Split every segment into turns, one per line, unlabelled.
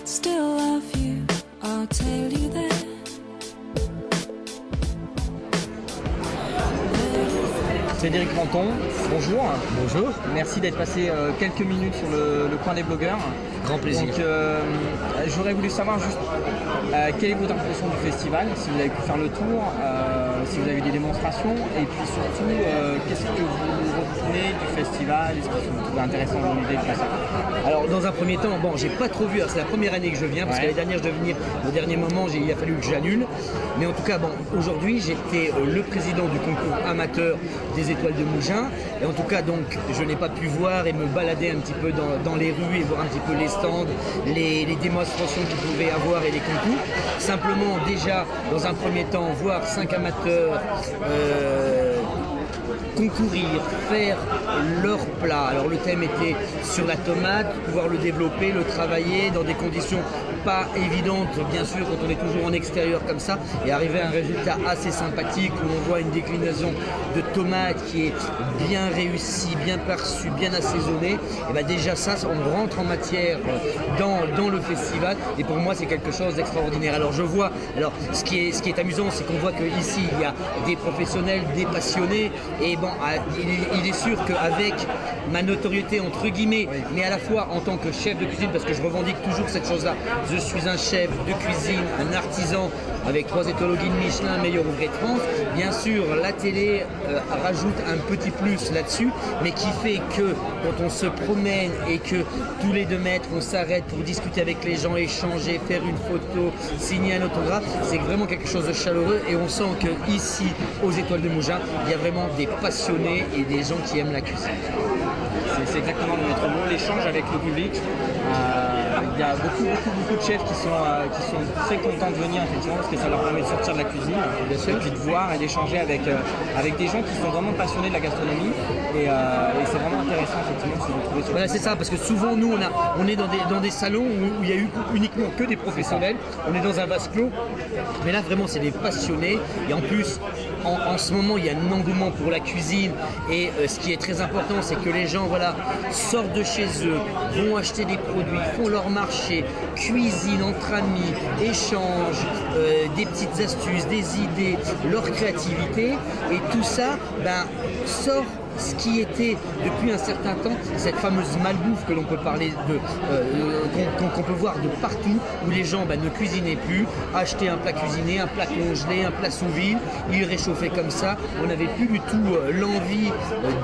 still love you, I'll tell you that.
Cédric Menton, bonjour.
Bonjour.
Merci d'être passé quelques minutes sur le coin des blogueurs.
Grand plaisir.
Donc, j'aurais voulu savoir juste quelle est votre impression du festival, si vous avez pu faire le tour, si vous avez eu des démonstrations, et puis surtout, qu'est-ce que vous retenez du festival, est-ce que vous trouvez intéressant dans l'idée de faire ça?
Alors dans un premier temps, bon, j'ai pas trop vu, c'est la première année que je viens, parce que l'année dernière je devais venir au dernier moment, il a fallu que j'annule. Mais en tout cas, bon, aujourd'hui j'étais le président du concours amateur des étoiles de Mougins. Et en tout cas, donc, je n'ai pas pu voir et me balader un petit peu dans les rues et voir un petit peu les stands, les démonstrations qu'il pouvait avoir et les concours. Simplement, déjà, dans un premier temps, voir 5 amateurs concourir, faire leur plat. Alors le thème était sur la tomate, pouvoir le développer, le travailler dans des conditions pas évidentes, bien sûr, quand on est toujours en extérieur comme ça, et arriver à un résultat assez sympathique où on voit une déclinaison de tomates qui est bien réussie, bien perçue, bien assaisonnée. Et bien déjà ça, on rentre en matière dans le festival, et pour moi c'est quelque chose d'extraordinaire. Alors je vois, alors ce qui est amusant, c'est qu'on voit qu'ici il y a des professionnels, des passionnés, et bon, il est sûr qu'avec ma notoriété entre guillemets, mais à la fois en tant que chef de cuisine, parce que je revendique toujours cette chose-là, je suis un chef de cuisine, un artisan avec 3 étoiles au guide Michelin, meilleur ouvrier de France. Bien sûr, la télé rajoute un petit plus là-dessus, mais qui fait que quand on se promène et que tous les 2 mètres, on s'arrête pour discuter avec les gens, échanger, faire une photo, signer un autographe, c'est vraiment quelque chose de chaleureux, et on sent qu'ici, aux Étoiles de Mougins, il y a vraiment des passionnés et des gens qui aiment la cuisine.
C'est exactement le maître mot, l'échange avec le public. Il y a beaucoup de chefs qui sont très contents de venir, effectivement, parce que ça leur permet de sortir de la cuisine, et puis de voir et d'échanger avec des gens qui sont vraiment passionnés de la gastronomie, et c'est vraiment intéressant, effectivement, de se retrouver sur.
Voilà, c'est ça, parce que souvent nous on est dans des salons où il y a eu uniquement que des professionnels, on est dans un vase clos, mais là vraiment c'est des passionnés, et en plus en ce moment il y a un engouement pour la cuisine, et ce qui est très important, c'est que les gens, voilà, sortent de chez eux, vont acheter des produits, font leur marché, cuisinent entre amis, échangent des petites astuces, des idées, leur créativité, et tout ça sort ce qui était depuis un certain temps cette fameuse malbouffe que l'on peut parler de, qu'on peut voir de partout, où les gens ne cuisinaient plus, achetaient un plat cuisiné, un plat congelé, un plat sous vide, ils réchauffaient comme ça, on n'avait plus du tout l'envie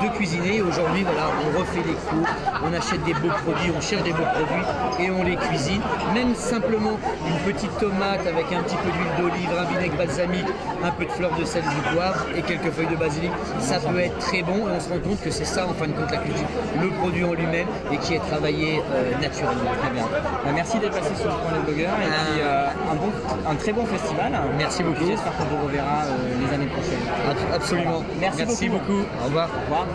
de cuisiner. Aujourd'hui, voilà, on refait les cours, on achète des beaux produits, on cherche des beaux produits et on les cuisine. Même simplement une petite tomate avec un petit peu d'huile d'olive, un vinaigre balsamique, un peu de fleur de sel, du poivre et quelques feuilles de basilic, ça peut être très bon, et on se rend compte que c'est ça en fin de compte la cuisine, le produit en lui-même, et qui est travaillé naturellement.
Très bien. Merci d'être passé sur le coin des blogueurs, et puis un très bon festival.
Merci beaucoup.
J'espère qu'on vous reverra les années prochaines.
Absolument.
Merci beaucoup.
Au revoir.
Au revoir.